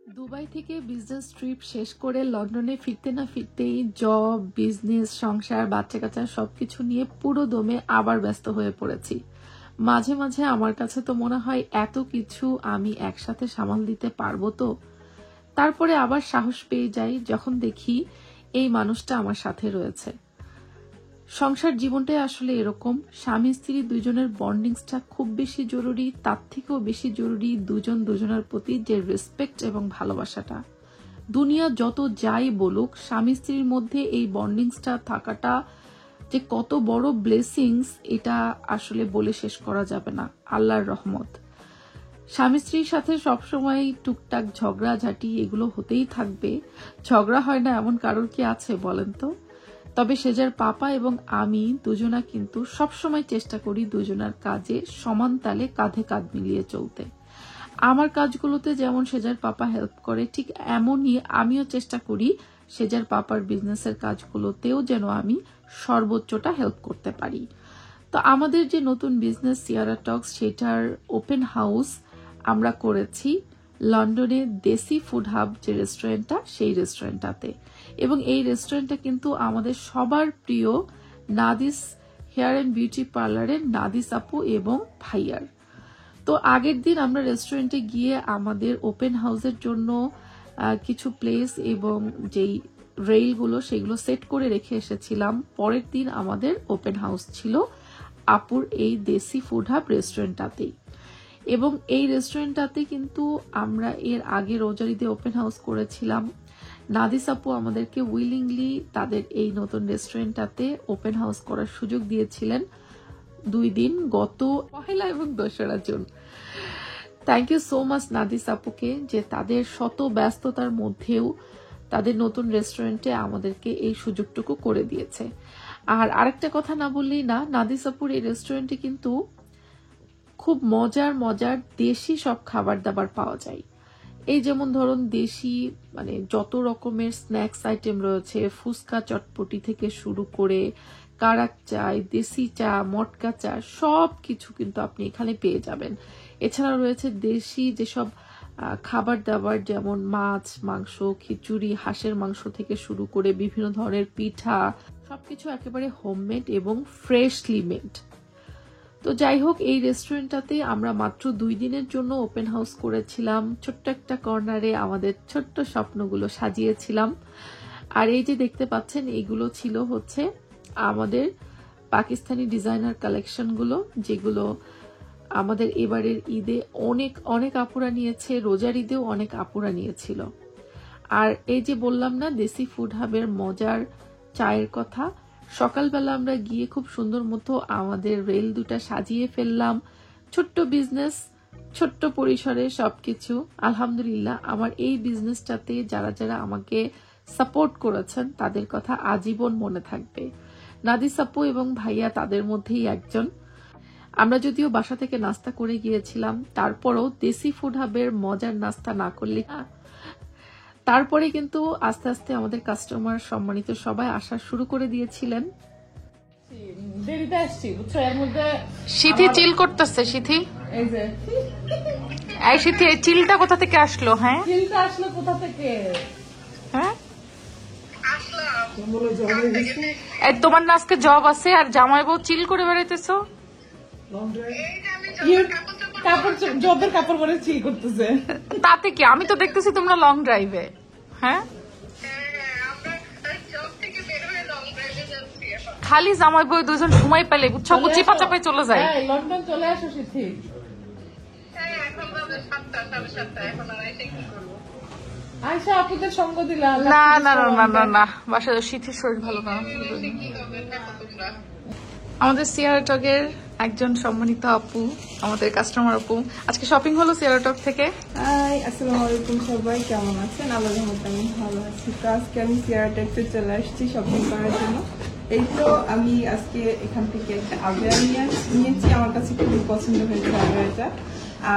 Dubai থেকে business trip শেষ করে লন্ডনে ফিরতে না ফিরতেই জব, বিজনেস, সংসার, বাচ্চা কাচ্চা সবকিছু নিয়ে পুরো দমে আবার ব্যস্ত হয়ে পড়েছি। মাঝে মাঝে আমার কাছে তো মনে হয় এত কিছু আমি একসাথে সামাল দিতে পারবো তো। তারপরে আবার সাহস পেয়ে যাই যখন দেখি এই মানুষটা আমার সাথে রয়েছে। সংসার জীবনটাই আসলে এরকম, স্বামী স্ত্রী দুজনের বন্ডিংসটা খুব বেশি জরুরি, তার থেকেও বেশি জরুরি দুজন দুজনের প্রতি যে রেসপেক্ট এবং ভালোবাসাটা। দুনিয়া যত যাই বলুক, স্বামী স্ত্রীর মধ্যে এই বন্ডিংসটা থাকাটা যে কত বড় ব্লেসিংস এটা আসলে বলে শেষ করা যাবে না। আল্লাহর রহমত। স্বামী স্ত্রীর সাথে সবসময় টুকটাক ঝগড়াঝাটি এগুলো হতেই থাকবে। ঝগড়া হয় না এমন কারোর কি আছে বলেন তো? তবে সেজার পাপা এবং আমি দুজনা কিন্তু সবসময় চেষ্টা করি দুজনার কাজে সমান তালে কাঁধে কাঁধ মিলিয়ে চলতে। আমার কাজগুলোতে যেমন সেজার পাপা হেল্প করে, ঠিক এমনই আমিও চেষ্টা করি সেজার পাপার বিজনেসের কাজগুলোতেও যেন আমি সর্বোচ্চটা হেল্প করতে পারি। তো আমাদের যে নতুন বিজনেস সিয়ারা টক্স, সেটার ওপেন হাউস আমরা করেছি লন্ডনে দেশি ফুড হাব যে রেস্টুরেন্টটা, সেই রেস্টুরেন্টটাতে। এবং এই রেস্টুরেন্টটা কিন্তু আমাদের সবার প্রিয় নাদিস হেয়ার অ্যান্ড বিউটি পার্লারের নাদিস আপু এবং ভাইয়ার। তো আগের দিন আমরা রেস্টুরেন্টে গিয়ে আমাদের ওপেন হাউসের জন্য কিছু প্লেস এবং যেই রেইলগুলো সেগুলো সেট করে রেখে এসেছিলাম। পরের দিন আমাদের ওপেন হাউস ছিল আপুর এই দেশি ফুড হাব রেস্টুরেন্টটাতেই। এবং এই রেস্টুরেন্টটাতে কিন্তু আমরা এর আগে রোজারিতে ওপেন হাউস করেছিলাম। নাদিস আপু আমাদেরকে উইলিংলি তাদের এই নতুন রেস্টুরেন্টটাতে ওপেন হাউস করার সুযোগ দিয়েছিলেন 2 দিন, গত 1 এবং 2 June. Thank you so much Nadis আপুকে, যে তাদের শত ব্যস্ততার মধ্যেও তাদের নতুন রেস্টুরেন্টে আমাদেরকে এই সুযোগটুকু করে দিয়েছে। আর আরেকটা কথা না বললেই না, নাদিস আপুর এই রেস্টুরেন্টে কিন্তু খুব মজার মজার দেশি সব খাবার দাবার পাওয়া যায়। এই যেমন ধরুন দেশি মানে যত রকমের স্ন্যাক্স আইটেম রয়েছে, ফুচকা চটপটি থেকে শুরু করে কারাক চায়, দেশি চা, মটকা চা, সব কিছু কিন্তু আপনি এখানে পেয়ে যাবেন। এছাড়া রয়েছে দেশি যেসব খাবার দাবার, যেমন মাছ, মাংস, খিচুড়ি, হাঁসের মাংস থেকে শুরু করে বিভিন্ন ধরনের পিঠা, সবকিছু একেবারে হোমমেড এবং ফ্রেশলি মেড। তো যাই হোক, এই রেস্টুরেন্টটাতে আমরা মাত্র 2 দিনের জন্য ওপেন হাউস করেছিলাম। ছোট্ট একটা কর্নারে আমাদের ছোট্ট স্বপ্নগুলো সাজিয়েছিলাম। আর এই যে দেখতে পাচ্ছেন, এইগুলো ছিল হচ্ছে আমাদের পাকিস্তানি ডিজাইনার কালেকশনগুলো, যেগুলো আমাদের এবারের ঈদে অনেক অনেক আপুরা নিয়েছে, রোজার ঈদেও অনেক আপুরা নিয়েছিল। আর এই যে বললাম না দেশি ফুড হাবের মজার চায়ের কথা, সকালবেলা আমরা গিয়ে খুব সুন্দর মতো আমাদের রেল দুটা সাজিয়ে ফেললাম। ছোট্ট বিজনেস, ছোট্ট পরিসরে সবকিছু। আলহামদুলিল্লাহ, আমার এই বিজনেসটাতে যারা যারা আমাকে সাপোর্ট করেছেন তাদের কথা আজীবন মনে থাকবে। নাদিস আপু এবং ভাইয়া তাদের মধ্যেই একজন। আমরা যদিও বাসা থেকে নাস্তা করে গিয়েছিলাম, তারপরও দেশি ফুড হাবের মজার নাস্তা না করলে না। তারপরে কিন্তু আস্তে আস্তে আমাদের কাস্টমার সম্মানিত সবাই আসা শুরু করে দিয়েছিলেন। সিথি চিল করতেছে। সিথি, এই সিথি, এই চিলটা কোথা থেকে আসলো? হ্যাঁ, চিলটা আসলো কোথা থেকে? হ্যাঁ, এই তোমার না আজকে জব আছে আর জামাই বউ চিল করে বেড়াইতেছো? জবের কাপড় পরে চিল করতেছে, তাতে কি? আমি তো দেখতেছি তোমরা লং ড্রাইভে। হ্যাঁ, খালি জামাই বউ দুজন সময় পেলে বুঝছো বুচি পাচাপাই চলে যায়। লন্ডন চলে আসো সিথি। আয়শা আপুদের সঙ্গ দিলাম। না না না না না, বাসায় সিথির শরীর ভালো না। আমাদের সিয়ারা টকের একজন সম্মানিত আপু, আমাদের কাস্টমার আপু, আজকে শপিং হলো সিয়ারা টক থেকে। হাই, আসসালামু আলাইকুম সবাই, কেমন আছেন? আল্লাহর রহমতে আমি ভালো আছি। তো আজকে আমি সিয়ারা টকে চলে আসছি শপিং করার জন্য। এই তো আমি আজকে এখান থেকে একটা আবেয়া নিয়েছি, আমার কাছে খুবই পছন্দ হয়েছে আবেয়াটা।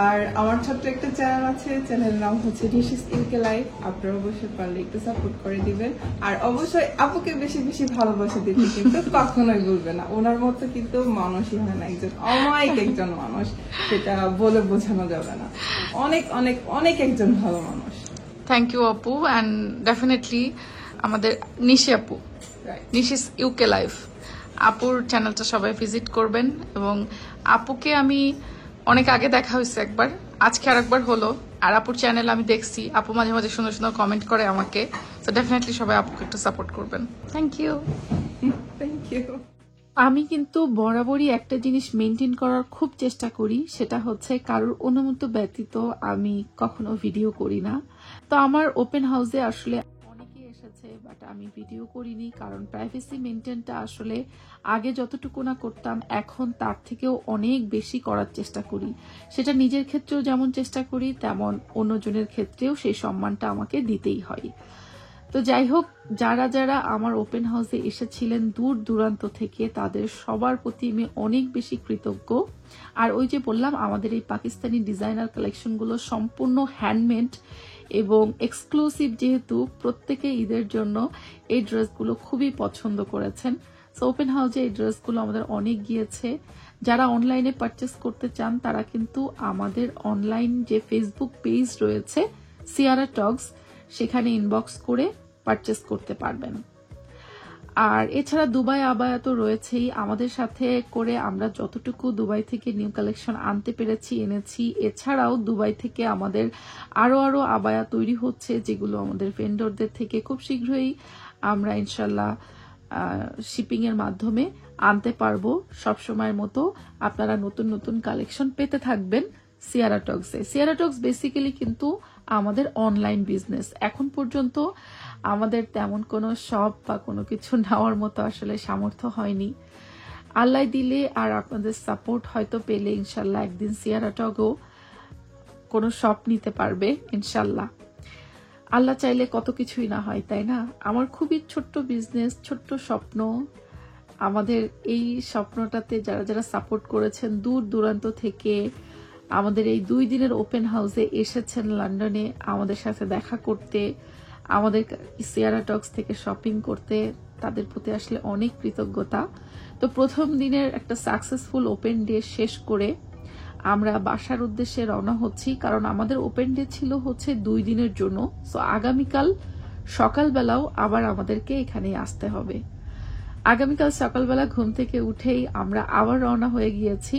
আর আমার ছোট্ট একটা চ্যানেল আছে, চ্যানেলের নাম হচ্ছে ডিশিস ইনকে লাইফ। আপনারা অবশ্যই পারলে একটু সাপোর্ট করে দিবেন, আর অবশ্যই আপুকে বেশি বেশি ভালোবাসা দিতে কিন্তু কখনোই বলবে না। ওনার মতো কিন্তু মানুষই হয় না, একজন অমায়িক একজন মানুষ, সেটা বলে বোঝানো যাবে না। অনেক অনেক অনেক একজন ভালো মানুষ। থ্যাংক ইউ আপু, অ্যান্ড ডেফিনেটলি আমাদের নিশি আপু, নিশিস ইউকে লাইফ আপুর চ্যানেলটা সবাই ভিজিট করবেন। এবং আপুকে আমি অনেক আগে দেখা হয়েছে একবার, আজকে আর একবার হলো। আর আপুর চ্যানেল আমি দেখছি, আপু মাঝে মাঝে সুন্দর সুন্দর কমেন্ট করে আমাকে। তো ডেফিনেটলি সবাই আপুকে একটু সাপোর্ট করবেন। Thank you. Thank you. আমি কিন্তু বরাবরই একটা জিনিস মেনটেন করার খুব চেষ্টা করি, সেটা হচ্ছে কারোর অনুমতি ব্যতীত আমি কখনো ভিডিও করি না। তো আমার ওপেন হাউসে আসলে অনেকে এসেছে, বাট আমি ভিডিও করিনি, কারণ প্রাইভেসি মেনটেনটা আসলে আগে যতটুকু না করতাম এখন তার থেকেও অনেক বেশি করার চেষ্টা করি। সেটা নিজের ক্ষেত্রেও যেমন চেষ্টা করি, তেমন অন্যজনের ক্ষেত্রেও সেই সম্মানটা আমাকে দিতেই হয়। তো যাই হোক, যারা যারা আমার ওপেন হাউসে এসেছিলেন দূর দূরান্ত থেকে, তাদের সবার প্রতি আমি অনেক বেশি কৃতজ্ঞ। আর ওই যে বললাম, আমাদের এই পাকিস্তানি ডিজাইনার কালেকশনগুলো সম্পূর্ণ হ্যান্ডমেড এবং এক্সক্লুসিভ, যেহেতু প্রত্যেকে ঈদের জন্য এই ড্রেসগুলো খুবই পছন্দ করেছেন। সো ওপেন হাউসে এই ড্রেসগুলো আমাদের অনেক গিয়েছে। যারা অনলাইনে পারচেস করতে চান তারা কিন্তু আমাদের অনলাইন যে ফেসবুক পেজ রয়েছে সিয়ারা টগস, সেখানে ইনবক্স করে পারচেস করতে পারবেন। আর এছাড়া দুবাই আবায়া তো রয়েছেই, আমাদের সাথে করে আমরা যতটুকু দুবাই থেকে নিউ কালেকশন আনতে পেরেছি এনেছি। এছাড়াও দুবাই থেকে আমাদের আরো আবায়া তৈরি হচ্ছে, যেগুলো আমাদের ভেন্ডরদের থেকে খুব শীঘ্রই আমরা ইনশাল্লাহ শিপিং এর মাধ্যমে আনতে পারবো। সবসময়ের মতো আপনারা নতুন নতুন কালেকশন পেতে থাকবেন সিয়ারা টগসে। সিয়ারা টগস বেসিক্যালি কিন্তু আমাদের অনলাইন বিজনেস। এখন পর্যন্ত আমাদের তেমন কোনো শপ বা কোনো কিছু নেওয়ার মতো আসলে সামর্থ্য হয়নি। আল্লাহ দিলে আর আপনাদের সাপোর্ট হয়তো পেলে ইনশাল্লাহ একদিন সিয়ারা টগও কোনো শপ নিতে পারবে ইনশাল্লাহ। আল্লাহ চাইলে কত কিছুই না হয়, তাই না? আমার খুবই ছোট্ট বিজনেস, ছোট্ট স্বপ্ন। আমাদের এই স্বপ্নটাতে যারা যারা সাপোর্ট করেছেন দূর দূরান্ত থেকে, আমাদের এই 2 দিনের ওপেন হাউসে এসেছেন লন্ডনে আমাদের সাথে দেখা করতে, আমাদের সিয়ারা টগস থেকে শপিং করতে, তাদের প্রতি আসলে অনেক কৃতজ্ঞতা। তো প্রথম দিনের একটা সাকসেসফুল ওপেন ডে শেষ করে আমরা বাসার উদ্দেশ্যে রওনা হচ্ছি, কারণ আমাদের ওপেন ডে ছিল হচ্ছে 2 দিনের জন্য। সো আগামীকাল সকালবেলাও আবার আমাদেরকে এখানে আসতে হবে। আগামীকাল সকালবেলা ঘুম থেকে উঠেই আমরা আবার রওনা হয়ে গিয়েছি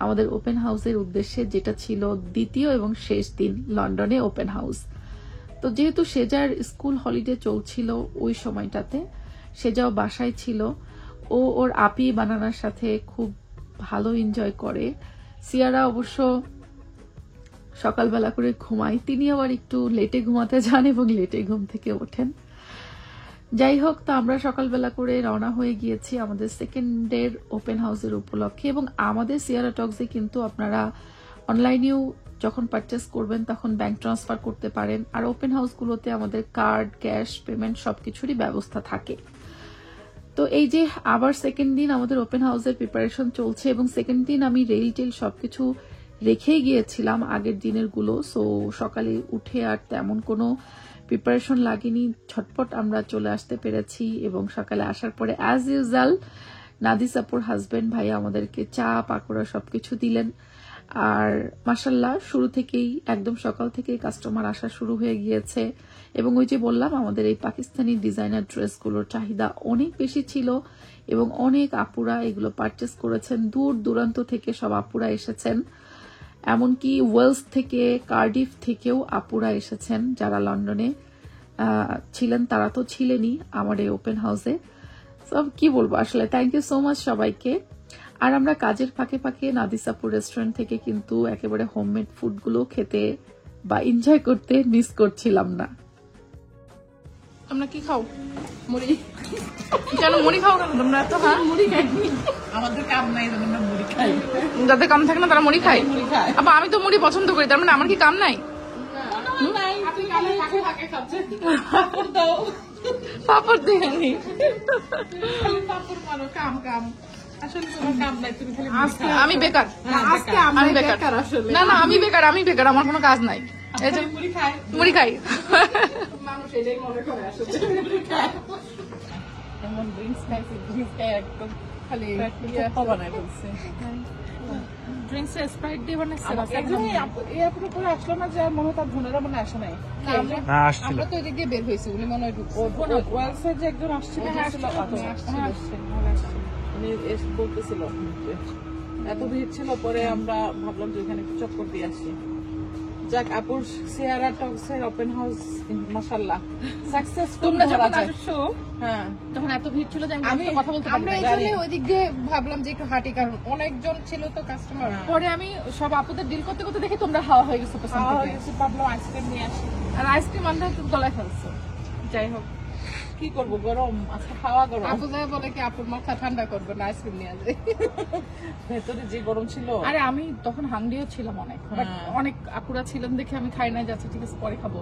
আমাদের ওপেন হাউসের উদ্দেশ্যে, যেটা ছিল দ্বিতীয় এবং শেষ দিন লন্ডনে ওপেন হাউস। তো যেহেতু সেজার স্কুল হলিডে চলছিল ওই সময়টাতে, সেজাও বাসায় ছিল। ও ওর আপি বানানার সাথে খুব ভালো এনজয় করে। সিয়ারা অবশ্য সকালবেলা করে ঘুমায়, তিনি আবার একটু লেটে ঘুমাতে যান এবং লেটে ঘুম থেকে ওঠেন। যাই হোক, তো আমরা সকালবেলা করে রওনা হয়ে গিয়েছি আমাদের সেকেন্ডের ওপেন হাউসের উপলক্ষে। এবং আমাদের সিয়ারা টগসে কিন্তু আপনারা অনলাইনেও যখন পারচেস করবেন তখন ব্যাংক ট্রান্সফার করতে পারেন। আর ওপেন হাউসগুলোতে আমাদের কার্ড, ক্যাশ পেমেন্ট সবকিছুরই ব্যবস্থা থাকে। তো এই যে আবার সেকেন্ড দিন আমাদের ওপেন হাউসের প্রিপারেশন চলছে, এবং সেকেন্ড দিন আমি রেল টেল সবকিছু রেখেই গিয়েছিলাম আগের দিনের গুলো। সো সকালে উঠে আর তেমন কোনো প্রিপারেশন লাগেনি, ঝটপট আমরা চলে আসতে পেরেছি। এবং সকালে আসার পরে অ্যাজ ইউজুয়াল নাদিস আপুর হাজবেন্ড ভাই আমাদেরকে চা পাকোড়া সবকিছু দিলেন। আর মাশাল্লাহ শুরু থেকেই একদম সকাল থেকেই কাস্টমার আসা শুরু হয়ে গিয়েছে। এবং ওই যে বললাম, আমাদের এই পাকিস্তানি ডিজাইনার ড্রেসগুলোর চাহিদা অনেক বেশি ছিল এবং অনেক আপুরা এগুলো পারচেস করেছেন। দূর দূরান্ত থেকে সব আপুরা এসেছেন, এমনকি ওয়েলস থেকে, কার্ডিফ থেকেও আপুরা এসেছেন। যারা লন্ডনে ছিলেন তারা তো ছিলেনই আমার এই ওপেন হাউসে। সব কি বলবো আসলে, থ্যাংক ইউ সো মাচ সবাইকে। আর আমরা কাজের ফাঁকে ফাঁকে নাদিসাপুর রেস্টুরেন্ট থেকে কিন্তু একেবারে হোমমেড ফুডগুলো খেতে বা এনজয় করতে মিস করছিলাম না। তোমরা কি খাও? মুড়ি। কেন মুড়ি খাও কেন তোমরা? তো হ্যাঁ, মুড়ি খাই, আমাদের কাম নাই, আমরা মুড়ি খাই। যাদের কাম থাকে না তারা মুড়ি খায়। মুড়ি খাই। আবার আমি তো মুড়ি পছন্দ করি, তার মানে আমার কি কাম নাই? পাপড় দিয়ে আমি আমি বেকার, আমি বেকার। না না, আমি বেকার, আমি বেকার, আমার কোনো কাজ নাই। মুড়ি খাই। মানুষ এটাই মনে করে আসলে এমন ড্রিঙ্কস খাইছে, ড্রিঙ্কস খাই একদম খালি বানাই বলছে ড্রিঙ্কস স্প্রাইট দিয়ে বানাইছে এয়ারপোর্টে করে আসলো না যে মনে হয় তার বোনেরা মনে আসে নাই আমরা তো এদিক দিয়ে বের হয়েছি উনি মনে হয় ওয়েলসের যে একজন আসছিল উনি এসে বলতেছিল যে এত ভিড় ছিল পরে আমরা ভাবলাম যে এখানে একটু চক্কর দিয়ে আসি যাক আপুর সিয়ারা টক্সের ওপেন হাউস মাশাআল্লাহ সাকসেসফুল তোমরা যখন আসছো হ্যাঁ তখন এত ভিড় ছিল যে আমি কথা বলতে আমরা এই জন্য ওই দিক দিয়ে ভাবলাম যে একটু হাঁটি কারণ অনেকজন ছিল তো কাস্টমার পরে আমি সব আপুদের ডিল করতে করতে দেখি তোমরা হাওয়া হয়ে গেছো পেছন থেকে ভাবলাম আইসক্রিম নিয়ে আসি আর আইসক্রিম আনতে তুমি গলায় ফেলছো যাই হোক কি করবো গরম আজকে খাওয়া গরম আপু যায় বলে কি আপুর মাথা ঠান্ডা করবে না আইসক্রিম নিয়ে আসবে ভেতরে যে গরম ছিল আরে আমি তখন হাংরিও ছিলাম অনেক বাট অনেক আপুরা ছিলেন দেখে আমি খাই না যাচ্ছে ঠিক আছে পরে খাবো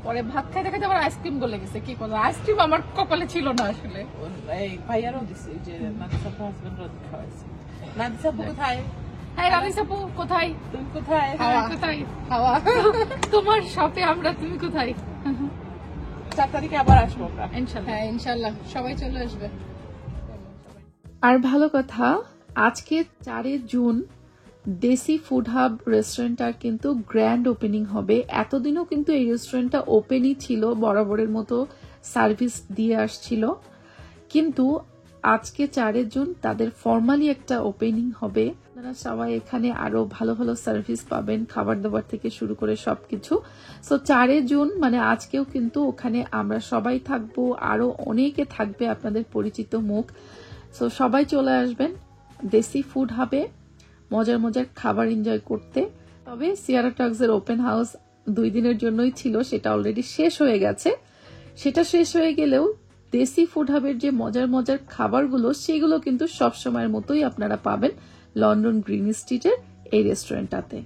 পরে ভাত খাইতে খাইতে আবার আইসক্রিম গলে গেছে কি করবো আইসক্রিম আমার কপালে ছিল না আসলে এই ভাইয়ারও দিছি যে নাদিসা হাজবেন্ডও খাওয়াইছে নাদিসা কোথায় হ্যাঁ রামিস আপু কোথায় তুমি কোথায় কোথায় হাওয়া তোমার শপে আমরা তুমি কোথায় 4 তারিখে আবার আসবো আমরা ইনশাআল্লাহ হ্যাঁ ইনশাআল্লাহ সবাই চলে আসবে আর ভালো কথা আজকে 4 জুন দেশি ফুড হাব রেস্টুরেন্টটার কিন্তু গ্র্যান্ড ওপেনিং হবে এতদিনও কিন্তু এই রেস্টুরেন্টটা ওপেনই ছিল বরাবরের মতো সার্ভিস দিয়ে আসছিল কিন্তু আজকে 4 জুন তাদের ফর্মালি একটা ওপেনিং হবে আপনারা সবাই এখানে আরো ভালো ভালো সার্ভিস পাবেন খাবার দাবার থেকে শুরু করে সবকিছু সো 4 জুন মানে আজকেও কিন্তু ওখানে আমরা সবাই থাকবো আরো অনেকে থাকবে আপনাদের পরিচিত মুখ সো সবাই চলে আসবেন দেশি ফুড হাবে মজার মজার খাবার এনজয় করতে তবে সিয়ারা টক্সের ওপেন হাউস 2 দিনের জন্যই ছিল সেটা অলরেডি শেষ হয়ে গেছে সেটা শেষ হয়ে গেলেও দেশি ফুড হাবের যে মজার মজার খাবারগুলো সেগুলো কিন্তু সব সময়ের মতোই আপনারা পাবেন লন্ডন গ্রিন স্ট্রিটের এই রেস্টুরেন্টটাতে